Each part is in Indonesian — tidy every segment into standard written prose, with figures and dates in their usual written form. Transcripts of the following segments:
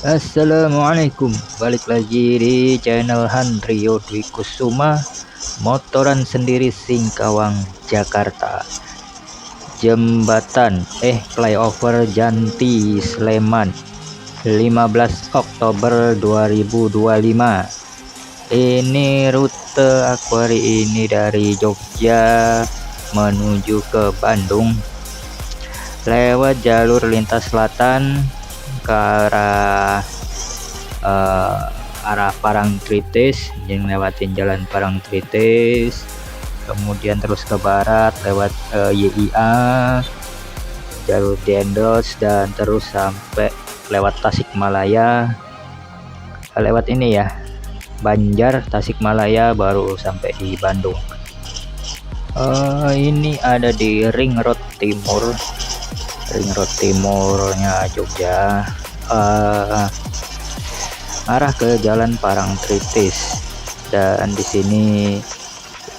Assalamualaikum, balik lagi di channel Handrio Dwi Kusuma, motoran sendiri Singkawang, Jakarta. Jembatan flyover Janti Sleman 15 Oktober 2025. Ini rute aku hari ini dari Jogja menuju ke Bandung lewat jalur lintas selatan ke arah Parangtritis, yang lewatin jalan Parangtritis, kemudian terus ke barat lewat YIA, jalur Dendos, dan terus sampai lewat Tasikmalaya, lewat ini ya, Banjar, Tasikmalaya, baru sampai di Bandung. Ini ada di Ring Road Timurnya Jogja, arah ke Jalan Parangtritis. Dan di sini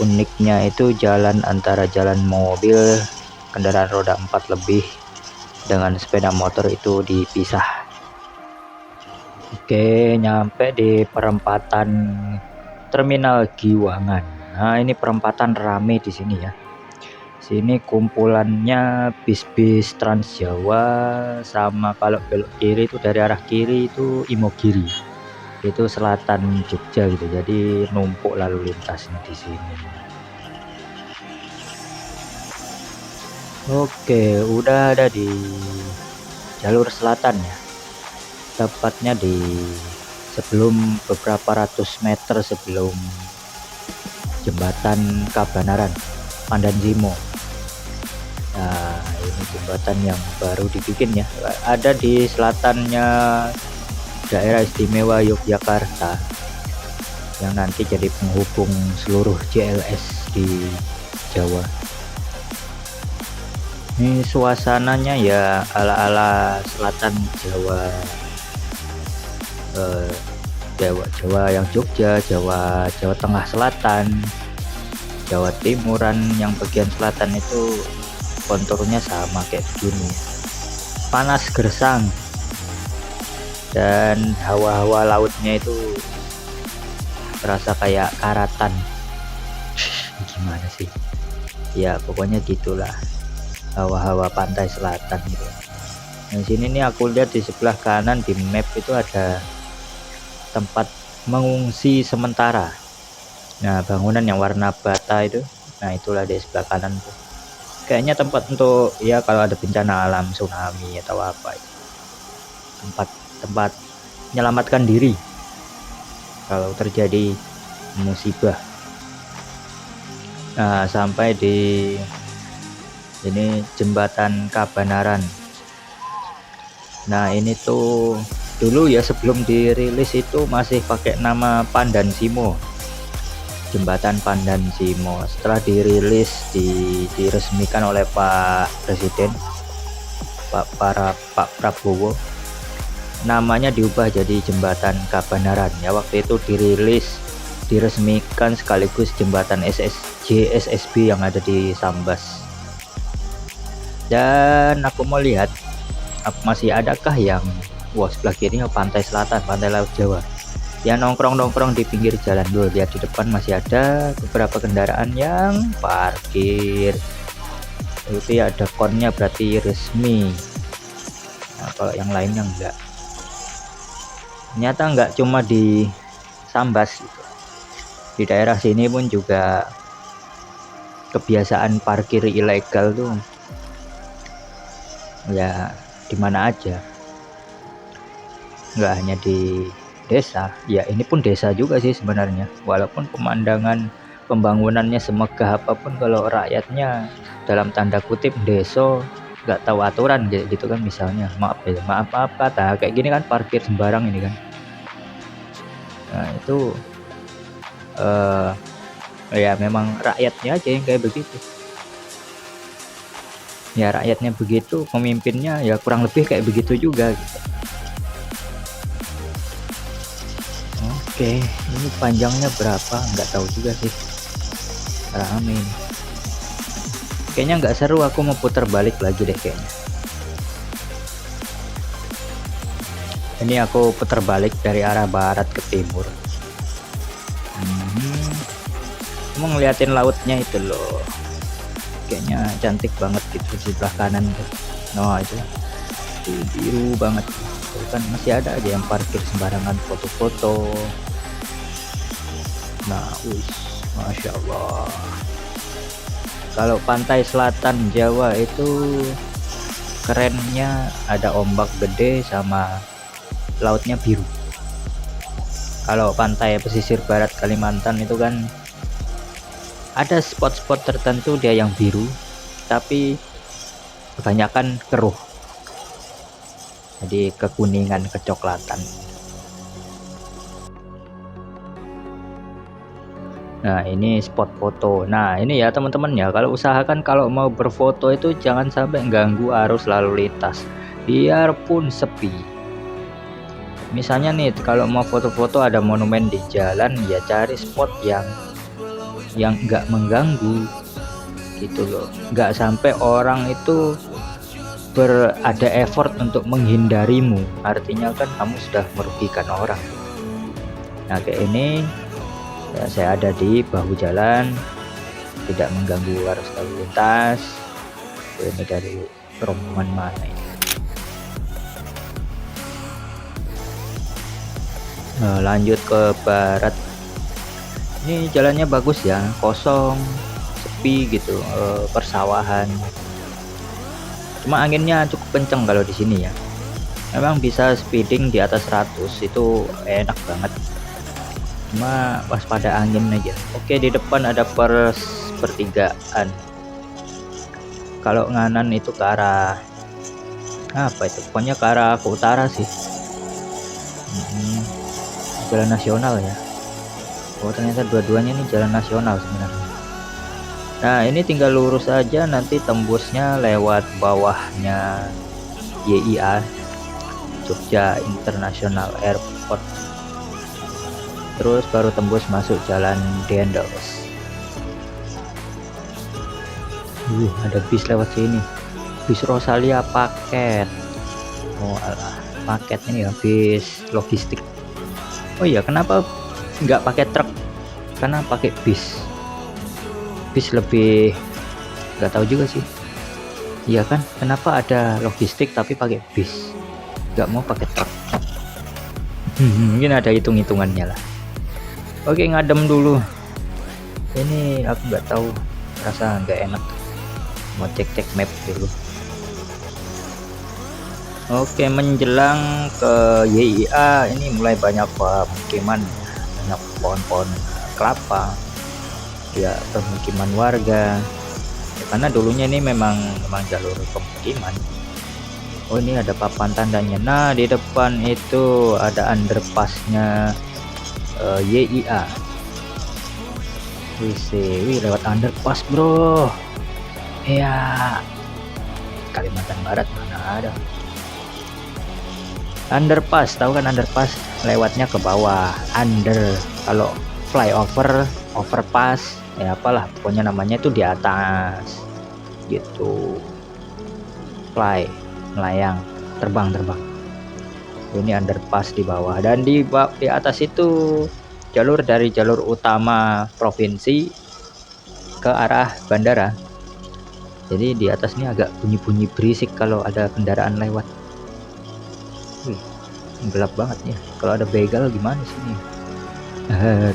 uniknya itu jalan antara jalan mobil kendaraan roda 4 lebih dengan sepeda motor itu dipisah. Oke, nyampe di perempatan Terminal Giwangan. Nah, ini perempatan rame di sini ya. Sini kumpulannya bis-bis Trans Jawa, sama kalau belok kiri itu dari arah kiri itu Imogiri, itu selatan Jogja gitu. Jadi numpuk lalu lintasnya di sini. Oke, udah ada di jalur selatan ya, tepatnya di beberapa ratus meter sebelum jembatan Kabanaran Pandan Simo. Nah, ini jembatan yang baru dibikin ya, ada di selatannya daerah istimewa Yogyakarta, yang nanti jadi penghubung seluruh JLS di Jawa. Ini suasananya ya ala-ala selatan Jawa, Jawa yang Jogja, Jawa Tengah Selatan, Jawa Timuran yang bagian selatan itu konturnya sama kayak begini, panas gersang, dan hawa-hawa lautnya itu terasa kayak karatan. Gimana sih ya, pokoknya gitulah hawa-hawa pantai selatan gitu. Nah, sini nih aku lihat di sebelah kanan di map itu ada tempat mengungsi sementara. Nah, bangunan yang warna bata itu, nah itulah di sebelah kanan tuh. Kayaknya tempat untuk ya kalau ada bencana alam, tsunami atau apa, tempat menyelamatkan diri kalau terjadi musibah. Nah, sampai di ini jembatan Kabanaran. Nah, ini tuh dulu ya sebelum dirilis itu masih pakai nama Pandan Simo, jembatan Pandan Simo. Setelah dirilis diresmikan oleh Pak Presiden Pak Prabowo, namanya diubah jadi jembatan Kabanaran ya. Waktu itu diresmikan sekaligus jembatan JSSB yang ada di Sambas. Dan aku mau lihat masih adakah yang sebelah kirinya pantai selatan, pantai laut Jawa, ya nongkrong di pinggir jalan. Dulu lihat di depan masih ada beberapa kendaraan yang parkir, itu ya ada konnya, berarti resmi. Nah, kalau yang lainnya enggak. Ternyata enggak cuma di Sambas gitu. Di daerah sini pun juga kebiasaan parkir ilegal tuh ya dimana aja, enggak hanya di desa ya, ini pun desa juga sih sebenarnya. Walaupun pemandangan pembangunannya semegah apapun, kalau rakyatnya dalam tanda kutip deso nggak tahu aturan gitu kan, misalnya maaf kata kayak gini kan, parkir sembarang ini kan. Nah, itu ya memang rakyatnya aja yang kayak begitu ya, rakyatnya begitu, pemimpinnya ya kurang lebih kayak begitu juga gitu. Oke, ini panjangnya berapa nggak tahu juga sih, rame ini. Kayaknya nggak seru, aku mau putar balik lagi deh kayaknya. Ini aku putar balik dari arah barat ke timur. Mau ngeliatin lautnya itu loh, kayaknya cantik banget gitu di sebelah kanan tuh. Nah itu biru banget tuh kan, masih ada aja yang parkir sembarangan foto-foto. Nah Masya Allah, kalau pantai selatan Jawa itu kerennya ada ombak gede sama lautnya biru. Kalau pantai pesisir barat Kalimantan itu kan ada spot-spot tertentu dia yang biru, tapi kebanyakan keruh, jadi kekuningan, kecoklatan. Nah ini spot foto. Nah ini ya teman-teman ya, kalau usahakan kalau mau berfoto itu jangan sampai ganggu arus lalu lintas, biarpun sepi. Misalnya nih kalau mau foto-foto ada monumen di jalan, ya cari spot yang nggak mengganggu gitu loh, nggak sampai orang itu berada effort untuk menghindarimu, artinya kan kamu sudah merugikan orang. Nah kayak ini ya, saya ada di bahu jalan, tidak mengganggu arus lalu lintas. Ini dari rombongan mana ini? Nah, lanjut ke barat. Ini jalannya bagus ya, kosong, sepi gitu, persawahan. Cuma anginnya cukup kenceng kalau di sini ya. Memang bisa speeding di atas 100, itu enak banget. Cuma waspada angin aja. Oke, di depan ada pertigaan. Kalau nganan itu ke arah apa itu? Pokoknya ke arah ke utara sih. Jalan nasional ya. Oh ternyata dua-duanya nih jalan nasional sebenarnya. Nah ini tinggal lurus aja, nanti tembusnya lewat bawahnya YIA, Jogja International Airport, terus baru tembus masuk jalan Dendels. Ada bis lewat sini, bis Rosalia paket. Oh alah, paket ini ya, bis logistik. Oh iya, kenapa nggak pakai truk? Karena pakai bis lebih, nggak tahu juga sih. Iya kan, kenapa ada logistik tapi pakai bis, nggak mau pakai truk? Mungkin ada hitung-hitungannya lah. Oke, ngadem dulu, ini aku nggak tahu, rasa nggak enak, mau cek map dulu. Oke, menjelang ke YIA ini mulai banyak pemukiman, banyak pohon-pohon kelapa ya, permukiman warga ya, karena dulunya ini memang jalur pemukiman. Oh ini ada papan tandanya. Nah di depan itu ada underpassnya YIA. Wih lewat underpass bro ya. Kalimantan Barat mana ada underpass, tahu kan underpass lewatnya ke bawah, under. Kalau flyover, overpass ya apalah pokoknya namanya itu di atas gitu. Fly, melayang, terbang. Ini underpass di bawah, dan di atas itu jalur dari jalur utama provinsi ke arah bandara. Jadi di atas ini agak bunyi berisik kalau ada kendaraan lewat. Gelap banget ya, kalau ada begal gimana sini.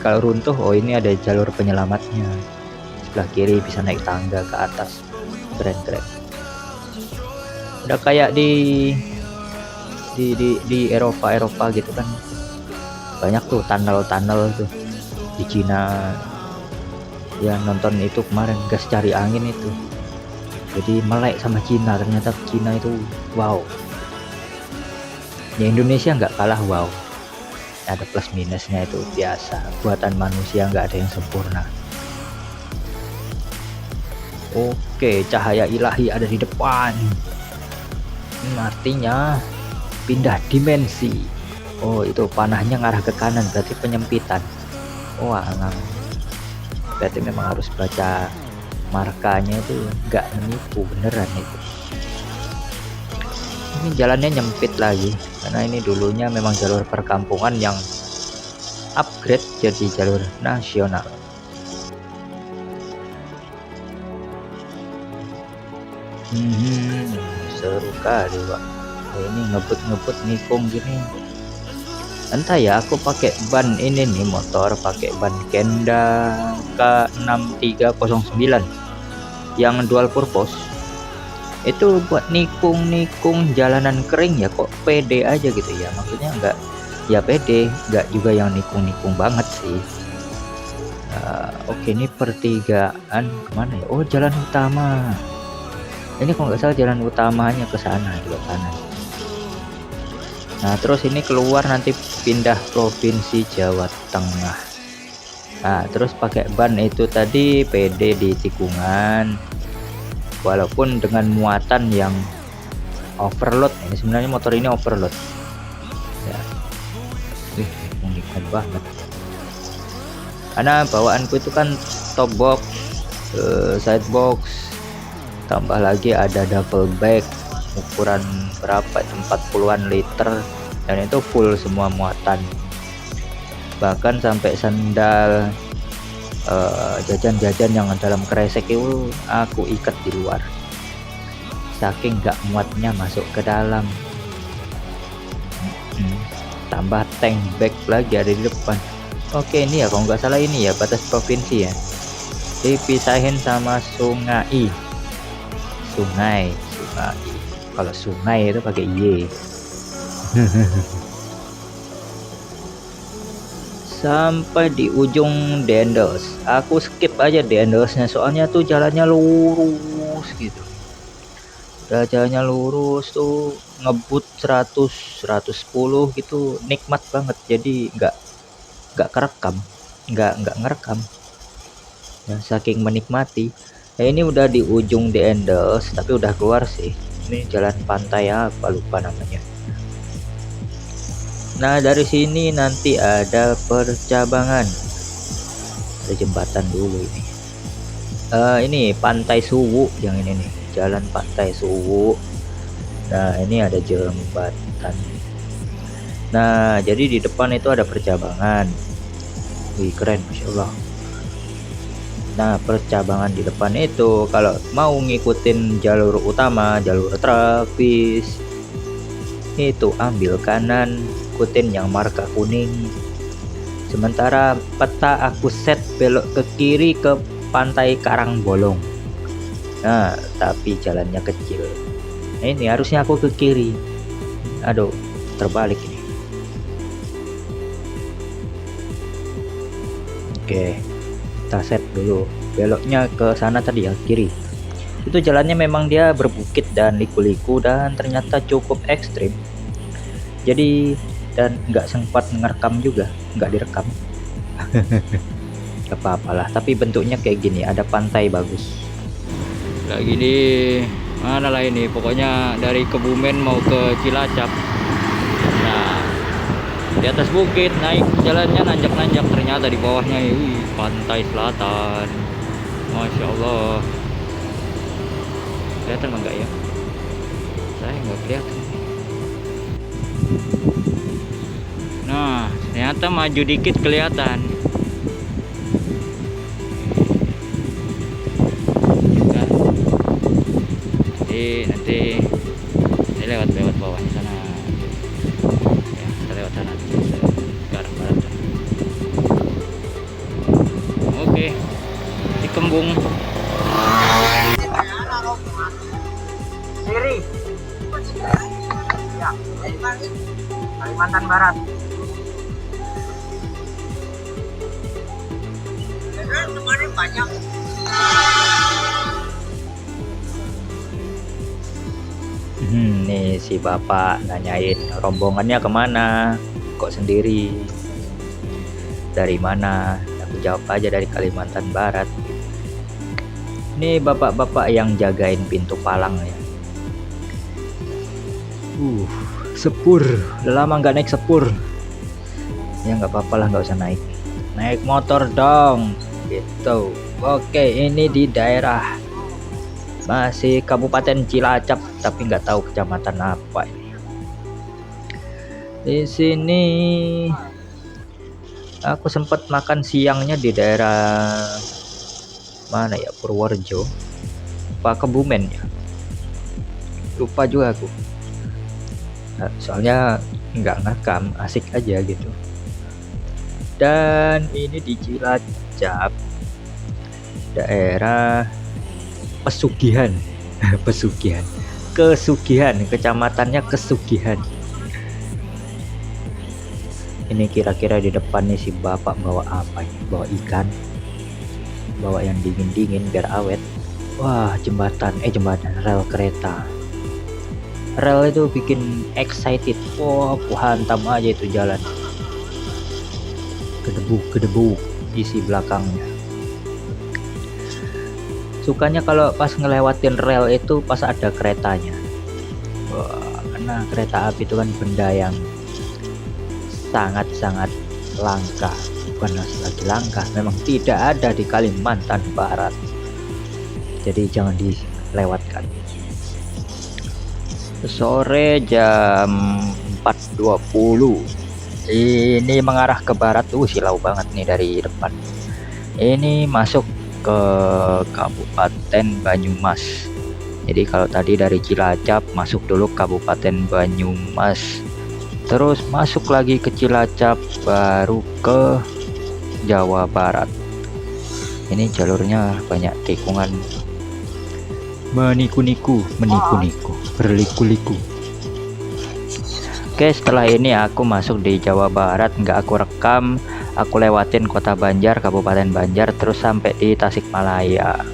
Kalau runtuh, oh ini ada jalur penyelamatnya, sebelah kiri bisa naik tangga ke atas, keren. Udah kayak di Eropa gitu kan, banyak tuh tunnel tuh di Cina ya. Nonton itu kemarin, gas cari angin itu, jadi melek sama Cina. Ternyata Cina itu wow ya, Indonesia nggak kalah wow, ada plus minusnya, itu biasa, buatan manusia, nggak ada yang sempurna. Oke, cahaya ilahi ada di depan, artinya pindah dimensi. Oh itu panahnya ngarah ke kanan, berarti penyempitan. Wah berarti memang harus baca markanya, itu nggak menipu, beneran itu. Ini jalannya nyempit lagi, karena ini dulunya memang jalur perkampungan yang upgrade jadi jalur nasional. Seru kali Pak. Ini ngebut nikung gini, entah ya, aku pakai ban ini nih, motor pakai ban Kenda K6309 yang dual purpose. Itu buat nikung jalanan kering ya kok pede aja gitu ya, maksudnya enggak ya pede, enggak juga yang nikung banget sih. Oke, ini pertigaan kemana ya? Oh, jalan utama. Ini kalau nggak salah jalan utamanya ke sana, di kanan. Nah, terus ini keluar nanti pindah provinsi Jawa Tengah. Nah, terus pakai ban itu tadi PD di tikungan, walaupun dengan muatan yang overload. Ini sebenarnya motor ini overload ya. Unik banget karena bawaanku itu kan top box, side box, tambah lagi ada double bag ukuran berapa, 40-an liter, dan itu full semua muatan, bahkan sampai sandal jajan-jajan yang dalam kresek itu aku ikat di luar, saking gak muatnya masuk ke dalam. Tambah tank bag lagi ada di depan. Oke, ini ya kalau nggak salah ini ya batas provinsi ya, dipisahin sama sungai. Kalau sungai itu pakai Y. Sampai di ujung Dendels, aku skip aja Dendelsnya soalnya tuh jalannya lurus gitu. Jalannya lurus tuh ngebut 100-110 gitu, nikmat banget, jadi nggak kerekam, nggak ngerekam ya, saking menikmati. Ini udah di ujung Dendels tapi udah keluar sih. Ini jalan pantai apa lupa namanya. Nah, dari sini nanti ada percabangan, ada jembatan dulu ini. Ini Pantai Suwu yang ini nih, jalan Pantai Suwu. Nah, ini ada jembatan. Nah, jadi di depan itu ada percabangan. Wih, keren, Masya Allah. Nah, percabangan di depan itu kalau mau ngikutin jalur utama, jalur trafis, itu ambil kanan, ikutin yang marka kuning. Sementara peta aku set belok ke kiri ke Pantai Karangbolong. Nah, tapi jalannya kecil. Nah, ini harusnya aku ke kiri. Aduh, terbalik ini. Oke, kita set dulu beloknya ke sana tadi ya, kiri. Itu jalannya memang dia berbukit dan liku-liku dan ternyata cukup ekstrim. Jadi dan nggak sempat ngerekam juga, nggak direkam. Gak apa-apalah, tapi bentuknya kayak gini, ada pantai bagus. Lagi di mana lah ini, pokoknya dari Kebumen mau ke Cilacap. Nah, di atas bukit naik jalannya nanjak-nanjak, ternyata di bawahnya pantai selatan. Masya Allah, kelihatan enggak ya? Saya nggak kelihatan. Nah, ternyata maju dikit kelihatan. Nanti ini lewat bawahnya sana ya, kita lewat sana ke arah barat. Oke, di Kembung Siri ya, Kalimantan Barat. Kemarin banyak. Nih si bapak nanyain rombongannya kemana, kok sendiri, dari mana. Aku jawab aja dari Kalimantan Barat. Ini bapak-bapak yang jagain pintu palang ya. Sepur, udah lama nggak naik sepur ya, nggak apa-apa lah, nggak usah naik motor dong gitu. Oke, ini di daerah masih Kabupaten Cilacap tapi nggak tahu kecamatan apa ini. Di sini aku sempat makan siangnya di daerah mana ya, Purworejo apa Kebumen ya, lupa juga aku. Soalnya nggak ngekam, asik aja gitu. Dan ini di Cilacap, daerah Pesugihan. Pesugihan, Kesugihan, kecamatannya Kesugihan. Ini kira-kira di depan nih si bapak bawa apa ya, bawa ikan, bawa yang dingin-dingin biar awet. Wah, jembatan rel kereta. Rel itu bikin excited. Wah, hantam aja itu jalan, kedebuk isi belakangnya. Sukanya kalau pas ngelewatin rel itu pas ada keretanya. Wah, karena kereta api itu kan benda yang sangat-sangat langka. Bukan lagi langka, memang tidak ada di Kalimantan Barat, jadi jangan dilewatkan. Sore jam 4.20 ini mengarah ke barat. Silau banget nih dari depan. Ini masuk ke Kabupaten Banyumas. Jadi kalau tadi dari Cilacap masuk dulu Kabupaten Banyumas, terus masuk lagi ke Cilacap, baru ke Jawa Barat. Ini jalurnya banyak tikungan, meniku-niku, berliku-liku. Oke, setelah ini aku masuk di Jawa Barat, nggak aku rekam. Aku lewatin Kota Banjar, Kabupaten Banjar, terus sampai di Tasikmalaya.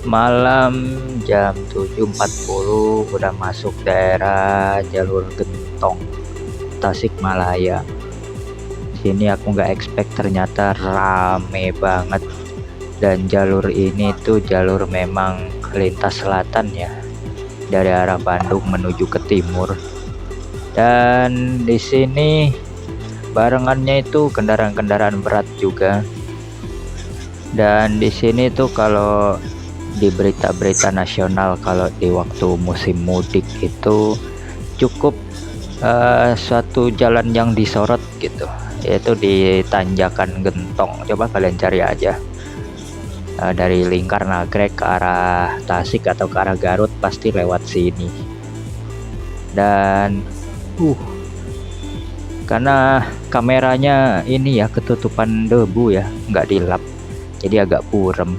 Malam jam 7.40 udah masuk daerah jalur Gentong, Tasikmalaya. Sini aku nggak expect, ternyata rame banget. Dan jalur ini tuh jalur memang lintas selatan ya, dari arah Bandung menuju ke timur. Dan di sini barengannya itu kendaraan-kendaraan berat juga. Dan di sini tuh kalau di berita-berita nasional, kalau di waktu musim mudik itu cukup suatu jalan yang disorot gitu, yaitu di Tanjakan Gentong. Coba kalian cari aja. Dari Lingkar Nagrek ke arah Tasik atau ke arah Garut pasti lewat sini. Dan karena kameranya ini ya ketutupan debu ya, nggak dilap, jadi agak burem.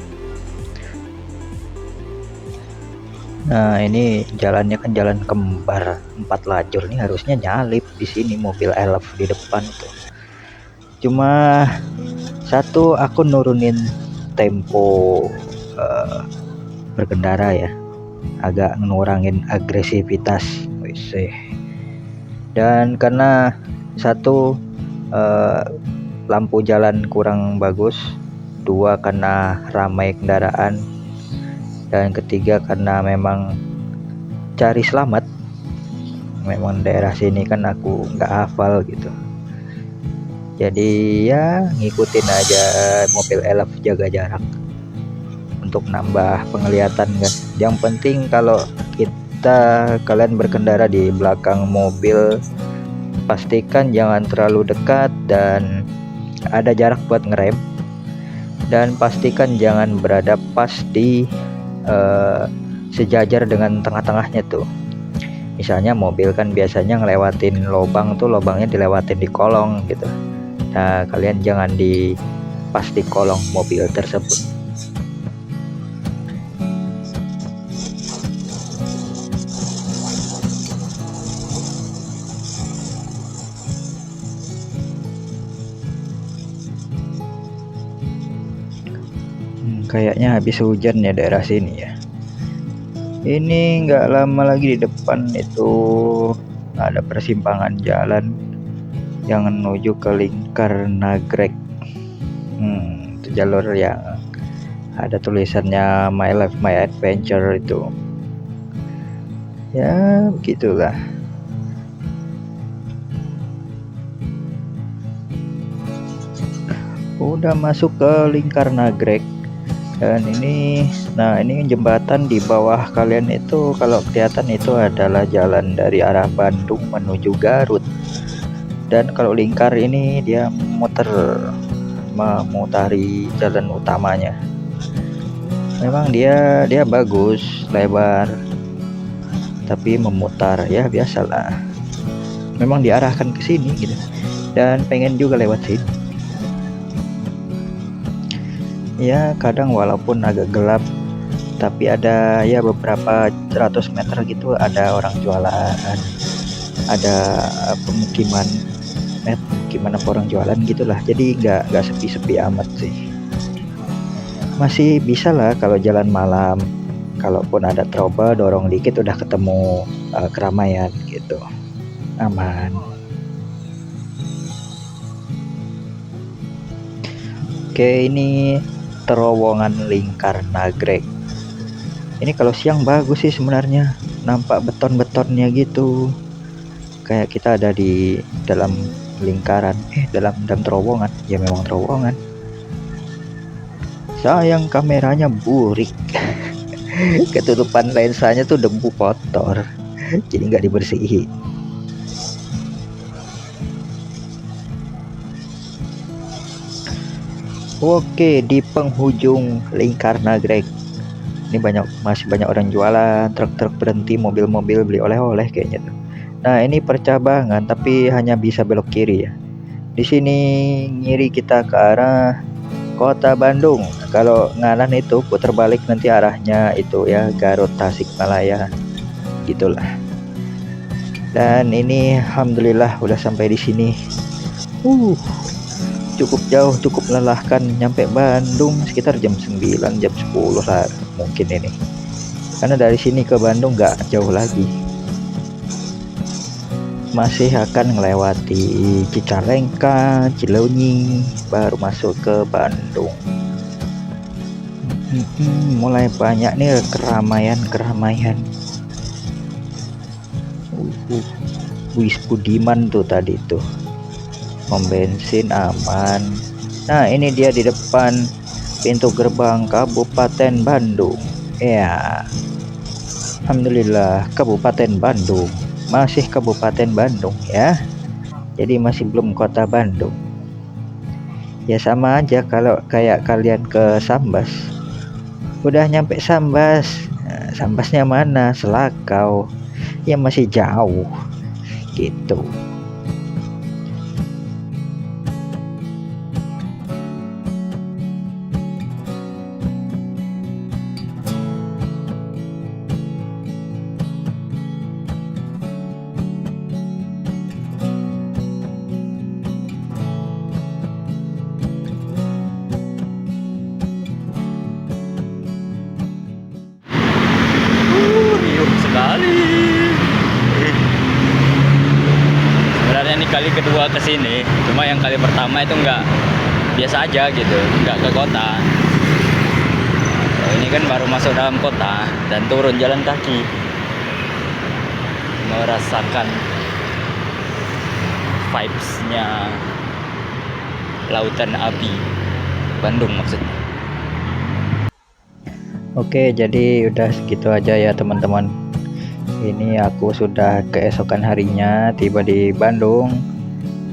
Nah, ini jalannya kan jalan kembar 4 lajur nih, harusnya nyalip di sini mobil elf di depan tuh. Cuma satu, aku nurunin tempo berkendara ya, agak ngurangin agresivitas. Dan karena satu, lampu jalan kurang bagus, dua karena ramai kendaraan, dan ketiga karena memang cari selamat. Memang daerah sini kan aku nggak hafal gitu, jadi ya ngikutin aja mobil elf, jaga jarak untuk nambah penglihatan kan. Yang penting kalau kalian berkendara di belakang mobil, pastikan jangan terlalu dekat dan ada jarak buat ngerem, dan pastikan jangan berada pas di sejajar dengan tengah-tengahnya tuh. Misalnya mobil kan biasanya ngelewatin lobang tuh, lobangnya dilewatin di kolong gitu. Nah, kalian jangan di pas di kolong mobil tersebut. Kayaknya habis hujan ya daerah sini ya. Ini nggak lama lagi di depan itu ada persimpangan jalan yang menuju ke Lingkar Nagrek. Itu jalur yang ada tulisannya My Life My Adventure itu. Ya begitulah. Udah masuk ke Lingkar Nagrek, Dan ini, nah ini jembatan di bawah kalian itu kalau kelihatan itu adalah jalan dari arah Bandung menuju Garut. Dan kalau lingkar ini dia memutari jalan utamanya. Memang dia bagus, lebar, tapi memutar ya biasalah. Memang diarahkan ke sini gitu. Dan pengen juga lewat sini. Ya kadang walaupun agak gelap, tapi ada ya beberapa 100 meter gitu ada orang jualan, ada pemukiman, gimana orang jualan gitulah. Jadi nggak sepi-sepi amat sih. Masih bisa lah kalau jalan malam. Kalaupun ada trouble, dorong dikit udah ketemu keramaian gitu, aman. Oke, ini terowongan lingkar nagrek. Ini kalau siang bagus sih sebenarnya, nampak beton-betonnya gitu, kayak kita ada di dalam lingkaran, dalam terowongan. Ya memang terowongan. Sayang kameranya burik. Ketutupan lensanya tuh debu kotor, jadi nggak dibersihin. Oke, di penghujung lingkar nagrek ini masih banyak orang jualan, truk-truk berhenti, mobil-mobil beli oleh-oleh kayaknya tuh. Nah ini percabangan tapi hanya bisa belok kiri ya. Di sini ngiri kita ke arah Kota Bandung. Kalau nganan itu putar balik nanti arahnya itu ya Garut Tasikmalaya gitulah. Dan ini alhamdulillah udah sampai di sini. Cukup jauh, cukup melelahkan. Nyampe Bandung sekitar jam 9, jam 10 lah mungkin ini. Karena dari sini ke Bandung nggak jauh lagi. Masih akan melewati Cicalengka, Cileunyi, baru masuk ke Bandung. Mulai banyak nih keramaian. Wis Budiman tuh tadi tuh. Pom bensin aman. Nah ini dia di depan pintu gerbang Kabupaten Bandung ya. Alhamdulillah Kabupaten Bandung, masih Kabupaten Bandung ya, jadi masih belum Kota Bandung. Ya sama aja kalau kayak kalian ke Sambas, udah nyampe Sambas, nah, Sambasnya mana, Selakau ya, masih jauh gitu. Sekali. Sebenarnya ini kali kedua kesini, cuma yang kali pertama itu nggak biasa aja gitu, nggak ke kota. Kalau ini kan baru masuk dalam kota dan turun jalan kaki, merasakan vibes-nya lautan api Bandung maksudnya. Oke, jadi udah segitu aja ya teman-teman. Ini aku sudah keesokan harinya tiba di Bandung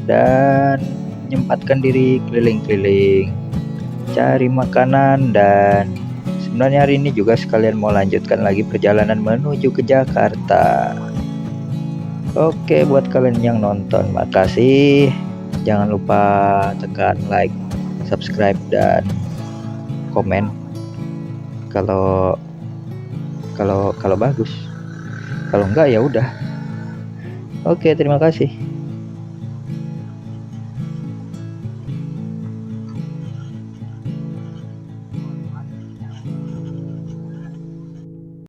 dan menyempatkan diri keliling-keliling, cari makanan, dan sebenarnya hari ini juga sekalian mau lanjutkan lagi perjalanan menuju ke Jakarta. Oke, buat kalian yang nonton, makasih. Jangan lupa tekan like, subscribe, dan komen kalau bagus. Kalau enggak ya udah. Oke, terima kasih.